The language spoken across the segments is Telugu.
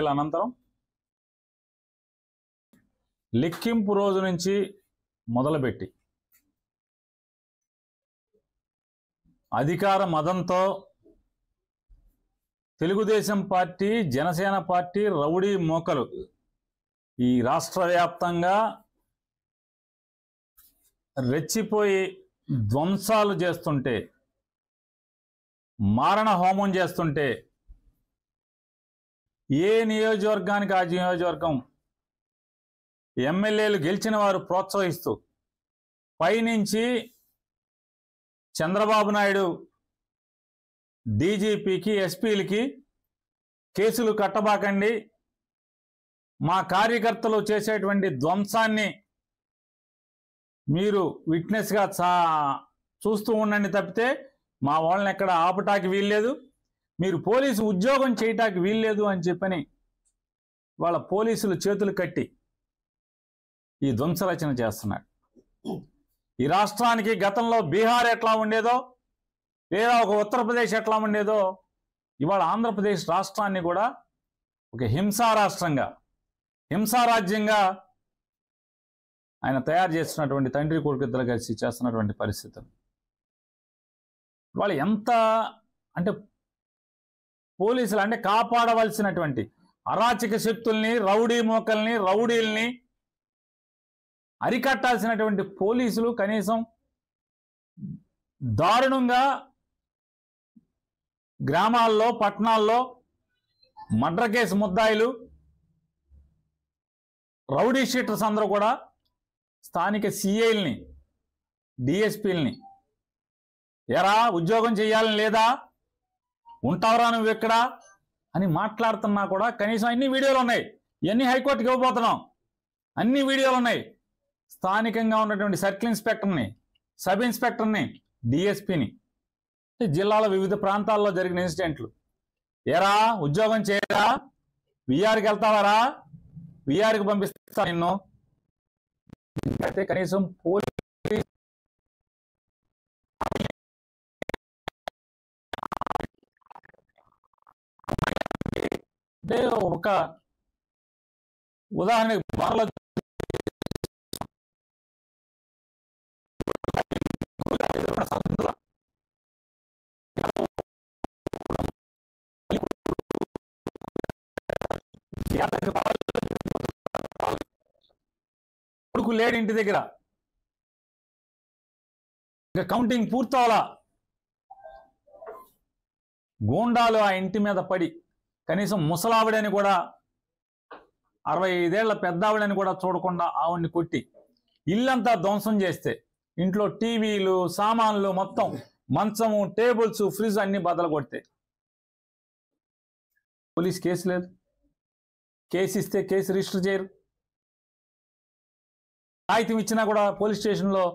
అనంతరం లెక్కింపు రోజు నుంచి మొదలుపెట్టి అధికార మదంతో Telugu Desam party, Janasena party rowdy మోకలు ఈ రాష్ట్ర వ్యాప్తంగా రెచ్చిపోయి ధ్వంసాలు చేస్తుంటే, మారణ హోమం చేస్తుంటే ఏ నియోజకవర్గానికి ఆ నియోజకవర్గం ఎమ్మెల్యేలు గెలిచిన వారు ప్రోత్సహిస్తూ పైనుంచి చంద్రబాబు నాయుడు డీజీపీకి, ఎస్పీలకి కేసులు కట్టబాకండి, మా కార్యకర్తలు చేసేటువంటి ధ్వంసాన్ని మీరు విట్నెస్గా చూస్తూ ఉండండి తప్పితే మా వాళ్ళని ఎక్కడ ఆపటానికి వీల్లేదు, మీరు పోలీసు ఉద్యోగం చేయటానికి వీల్లేదు అని చెప్పని వాళ్ళ పోలీసులు చేతులు కట్టి ఈ ధ్వంసరచన చేస్తున్నాడు. ఈ రాష్ట్రానికి గతంలో బీహార్ ఎట్లా ఉండేదో, లేదా ఒక ఉత్తరప్రదేశ్ ఎట్లా ఉండేదో, ఇవాళ ఆంధ్రప్రదేశ్ రాష్ట్రాన్ని కూడా ఒక హింసా రాష్ట్రంగా, హింసారాజ్యంగా ఆయన తయారు చేస్తున్నటువంటి తండ్రి కొడుకు ఇద్దరు కలిసి చేస్తున్నటువంటి పరిస్థితులు వాళ్ళు ఎంత అంటే పోలీసులు అంటే కాపాడవలసినటువంటి అరాచక శక్తుల్ని, రౌడీ మోకల్ని, రౌడీల్ని అరికట్టాల్సినటువంటి పోలీసులు కనీసం దారుణంగా గ్రామాల్లో, పట్టణాల్లో మర్డర్ కేసు ముద్దాయిలు, రౌడీ షీటర్స్ అందరూ కూడా స్థానిక సిఐల్ని, డిఎస్పీలని ఎరా ఉద్యోగం చేయాలని లేదా, ఉంటావరా నువ్వు ఎక్కడ అని మాట్లాడుతున్నా కూడా కనీసం అన్ని వీడియోలు ఉన్నాయి. ఇవన్నీ హైకోర్టుకి ఇవ్వబోతున్నాం, అన్ని వీడియోలు ఉన్నాయి. స్థానికంగా ఉన్నటువంటి సర్కిల్ ఇన్స్పెక్టర్ని, సబ్ ఇన్స్పెక్టర్ని, డిఎస్పీని, జిల్లాలో వివిధ ప్రాంతాల్లో జరిగిన ఇన్సిడెంట్లు, ఎరా ఉద్యోగం చేయరా, విఆర్కి వెళ్తావారా, విఆర్కి పంపిస్తా నిన్ను, అయితే కనీసం పోలీస్ అంటే ఒక ఉదాహరణకి బాగా కొడుకు లేడు ఇంటి దగ్గర, ఇంకా కౌంటింగ్ పూర్తవలా, గూండాలు ఆ ఇంటి మీద పడి కనీసం ముసలావిడని కూడా, 65 ఏళ్ల పెద్దావిడని కూడా చూడకుండా ఆవిడ్ని కొట్టి ఇల్లంతా ధ్వంసం చేస్తే, ఇంట్లో టీవీలు, సామాన్లు మొత్తం, మంచము, టేబుల్స్, ఫ్రిడ్జ్ అన్ని బద్దలు కొడితే పోలీస్ కేసు లేదు. కేసు ఇస్తే కేసు రిజిస్టర్ చేయరు, కాగితం ఇచ్చినా కూడా పోలీస్ స్టేషన్లో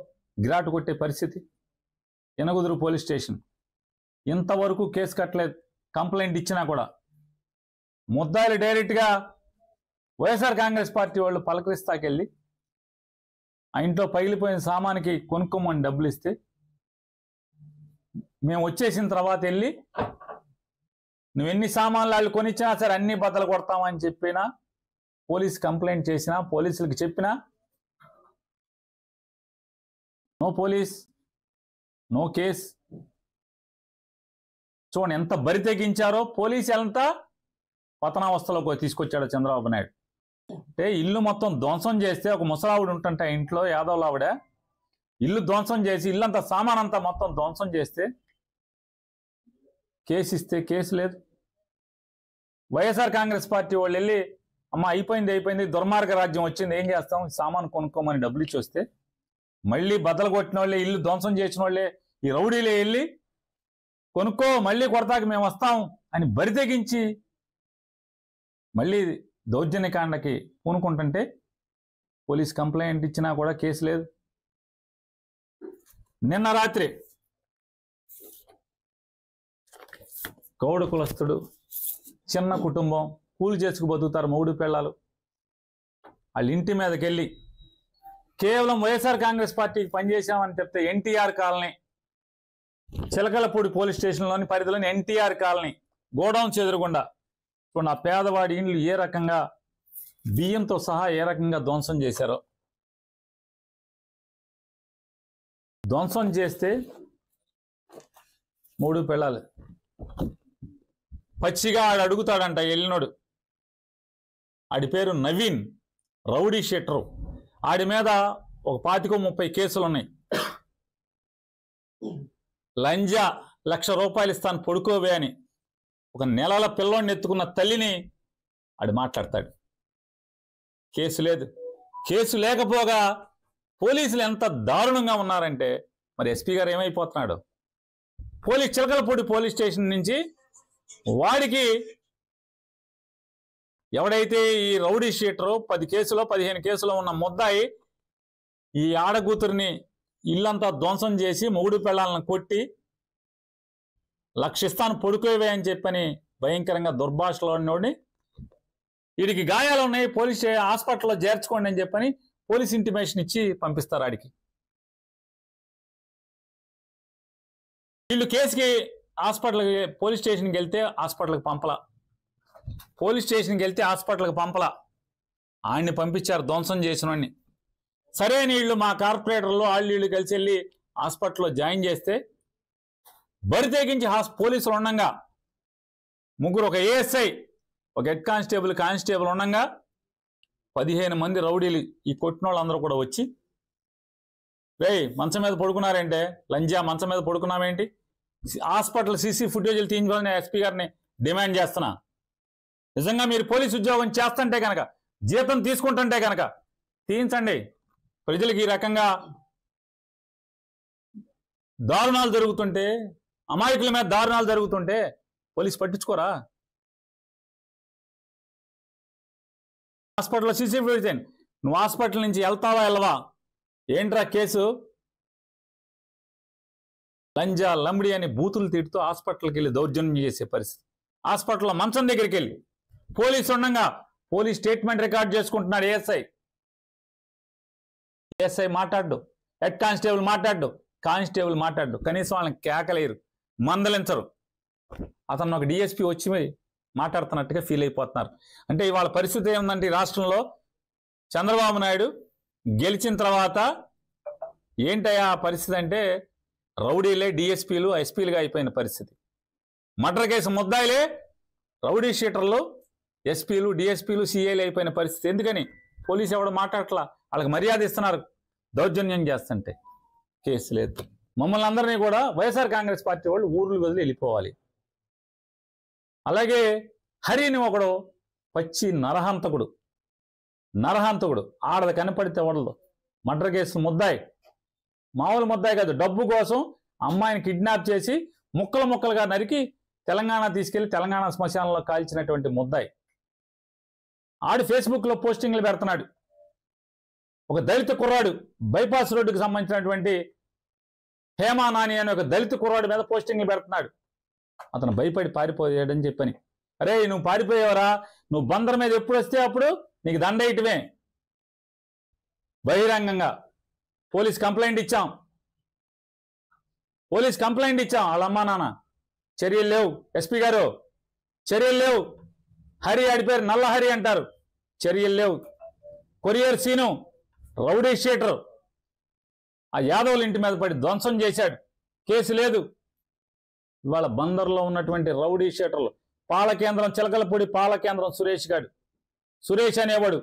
గిరాటు కొట్టే పరిస్థితి. ఎనగుదురు పోలీస్ స్టేషన్ ఇంతవరకు కేసు కట్టలేదు. కంప్లైంట్ ఇచ్చినా కూడా ముద్దాయిలు డైరెక్ట్గా వైఎస్ఆర్ కాంగ్రెస్ పార్టీ వాళ్ళు పలకరిస్తాకెళ్ళి ఆ ఇంట్లో పగిలిపోయిన సామానికి కొనుక్కోమని డబ్బులు ఇస్తే, మేము వచ్చేసిన తర్వాత వెళ్ళి నువ్వు ఎన్ని సామాన్లు వాళ్ళు కొనిచ్చినా సరే అన్ని బద్దలు కొడతామని చెప్పినా, పోలీస్ కంప్లైంట్ చేసినా, పోలీసులకు చెప్పినా నో పోలీస్, నో కేస్. చూడండి ఎంత బరి తెగించారో. పోలీసు ఎంత పతనావస్థలోకి తీసుకొచ్చాడు చంద్రబాబు నాయుడు. అంటే ఇల్లు మొత్తం ధ్వంసం చేస్తే, ఒక ముసలావిడ ఉంటుంటే ఇంట్లో, యాదవ్లావిడ ఇల్లు ధ్వంసం చేసి ఇల్లంతా సామాన్ అంతా మొత్తం ధ్వంసం చేస్తే కేసు ఇస్తే కేసు లేదు. వైఎస్ఆర్ కాంగ్రెస్ పార్టీ వాళ్ళు వెళ్ళి అమ్మ అయిపోయింది, దుర్మార్గ రాజ్యం వచ్చింది, ఏం చేస్తాం, సామాన్ కొనుక్కోమని డబ్బులు ఇచ్చి వస్తే మళ్ళీ బద్దలు కొట్టిన వాళ్ళే, ఇల్లు ధ్వంసం చేసిన వాళ్ళే, ఈ రౌడీలే వెళ్ళి కొనుక్కో మళ్ళీ కొడతాకి మేము వస్తాం అని బరి తెగించి మళ్ళీ దౌర్జన్యకాండకి పూనుకుంటుంటే పోలీస్ కంప్లైంట్ ఇచ్చినా కూడా కేసు లేదు. నిన్న రాత్రి గౌడ కులస్తుడు, చిన్న కుటుంబం, కూలి చేసుకు బతుకుతారు మూడు పిల్లలు, వాళ్ళ ఇంటి మీదకి వెళ్ళి కేవలం వైఎస్ఆర్ కాంగ్రెస్ పార్టీకి పనిచేశామని చెప్తే ఎన్టీఆర్ కాలనీ, చిలకలపూడి పోలీస్ స్టేషన్లోని పరిధిలోని ఎన్టీఆర్ కాలనీ గోడౌన్స్ ఎదురుగుండా చూడండి, ఆ పేదవాడి ఇండ్లు ఏ రకంగా బియ్యంతో సహా ఏ రకంగా ధ్వంసం చేశారో. ధ్వంసం చేస్తే 3 పిల్లలు పచ్చిగా ఆడు అడుగుతాడంట వెళ్ళినోడు. ఆడి పేరు నవీన్, రౌడీ షీటరు. ఆడి మీద ఒక 25-30 కేసులు ఉన్నాయి. లంజా ₹1,00,000 ఇస్తాను పడుకోవే అని ఒక నెలల పిల్లోడిని ఎత్తుకున్న తల్లిని ఆడు మాట్లాడతాడు. కేసు లేదు. కేసు లేకపోగా పోలీసులు ఎంత దారుణంగా ఉన్నారంటే మరి ఎస్పీ గారు ఏమైపోతున్నాడు? చిలకలపూడి పోలీస్ స్టేషన్ నుంచి వాడికి ఎవడైతే ఈ రౌడీ షీటరు 10 కేసులో 15 కేసులో ఉన్న ముద్దాయి ఈ ఆడకూతురిని ఇల్లంతా ధ్వంసం చేసి మొగుడు పిల్లలను కొట్టి ₹1,00,000 ఇస్తాను పడుకోవే అని చెప్పని భయంకరంగా దుర్భాషలో ఉన్నోడిని వీడికి గాయాలు ఉన్నాయి పోలీస్ హాస్పిటల్లో చేర్చుకోండి అని చెప్పని పోలీస్ ఇంటిమేషన్ ఇచ్చి పంపిస్తారు ఆడికి. వీళ్ళు కేసుకి హాస్పిటల్కి పోలీస్ స్టేషన్కి వెళ్తే హాస్పిటల్కి పంపలా. ఆయన్ని పంపించారు ధ్వంసం చేసిన వాడిని. సరే వీళ్ళు మా కార్పొరేటర్లు వీళ్ళు కలిసి వెళ్ళి హాస్పిటల్లో జాయిన్ చేస్తే బరి తెగించి పోలీసులు ఉండగా ముగ్గురు, ఒక ఏఎస్ఐ, ఒక హెడ్ కానిస్టేబుల్ ఉండగా 15 మంది రౌడీలు ఈ కొట్టిన వాళ్ళందరూ కూడా వచ్చి, రేయ్ మంచం మీద పడుకున్నారేంటే, లంజా మంచం మీద పడుకున్నామేంటి, హాస్పిటల్ సీసీ ఫుటేజీలు తీయించుకోవాలని ఎస్పీ గారిని డిమాండ్ చేస్తున్నా. నిజంగా మీరు పోలీసు ఉద్యోగం చేస్తుంటే కనుక, జీతం తీసుకుంటుంటే కనుక తీయించండి. ప్రజలకు ఈ రకంగా దారుణాలు జరుగుతుంటే, అమాయకుల మీద దారుణాలు జరుగుతుంటే పోలీసు పట్టించుకోరా? హాస్పిటల్లో సీసీ ఫుటేజ్ తీయండి. నువ్వు హాస్పిటల్ నుంచి వెళ్తావా వెళ్ళవా? ఏంట్రా కేసు? లంజా లంబడి అని బూతులు తిడుతూ హాస్పిటల్కి వెళ్ళి దౌర్జన్యం చేసే పరిస్థితి. హాస్పిటల్లో మంచం దగ్గరికి వెళ్ళి పోలీసు ఉండగా పోలీస్ స్టేట్మెంట్ రికార్డ్ చేసుకుంటున్నాడు ఏఎస్ఐ మాట్లాడు, హెడ్ కానిస్టేబుల్ మాట్లాడు, కనీసం వాళ్ళని కేకలేరు, మందలించరు. అతను ఒక డిఎస్పీ వచ్చి మాట్లాడుతున్నట్టుగా ఫీల్ అయిపోతున్నారు. అంటే ఇవాళ పరిస్థితి ఏముందంటే ఈ రాష్ట్రంలో చంద్రబాబు నాయుడు గెలిచిన తర్వాత ఏంటయ్యా పరిస్థితి అంటే రౌడీలే డిఎస్పీలు ఎస్పీలుగా అయిపోయిన పరిస్థితి. మర్డర్ కేసు ముద్దాయిలే రౌడీ షీటర్లు ఎస్పీలు డిఎస్పీలు సిఐలు అయిపోయిన పరిస్థితి. ఎందుకని? పోలీసు ఎవడు మాట్లాడట్లా, వాళ్ళకి మర్యాద ఇస్తున్నారు. దౌర్జన్యం చేస్తుంటే కేసు లేదు. మమ్మల్ని అందరినీ కూడా వైఎస్ఆర్ కాంగ్రెస్ పార్టీ వాళ్ళు ఊర్లు వదిలి వెళ్ళిపోవాలి. అలాగే హరిని ఒకడు పచ్చి నరహంతకుడు, ఆడది కనపడితే వడదు. మర్డర్ కేసు ముద్దాయి, మామూలు ముద్దాయి కాదు, డబ్బు కోసం అమ్మాయిని కిడ్నాప్ చేసి ముక్కలుగా నరికి తెలంగాణ తీసుకెళ్లి తెలంగాణ శ్మశానంలో కాల్చినటువంటి ముద్దాయి. ఆడు ఫేస్బుక్లో పోస్టింగ్లు పెడుతున్నాడు. ఒక దళిత కుర్రాడు, బైపాస్ రోడ్డుకు సంబంధించినటువంటి హేమా నాని అనే ఒక దళిత కుర్రాడు మీద పోస్టింగ్లు పెడుతున్నాడు. అతను భయపడి పారిపోయాడని చెప్పని. అరే నువ్వు పారిపోయావరా, నువ్వు బందర్ మీద ఎప్పుడు వస్తే అప్పుడు నీకు దండేయటమే. బహిరంగంగా పోలీస్ కంప్లైంట్ ఇచ్చాం, వాళ్ళ అమ్మా నాన్న చర్యలు లేవు. ఎస్పీ గారు చర్యలు లేవు. హరి ఆడిపోయారు, నల్ల హరి అంటారు, చర్యలు లేవు. కొరియర్ సీను రౌడీ షీటర్ ఆ యాదవుల ఇంటి మీద పడి ధ్వంసం చేశాడు, కేసు లేదు. ఇవాళ బందర్లో ఉన్నటువంటి రౌడీ షీటర్లు, చిలకలపూడి పాల కేంద్రం సురేష్ అనేవాడు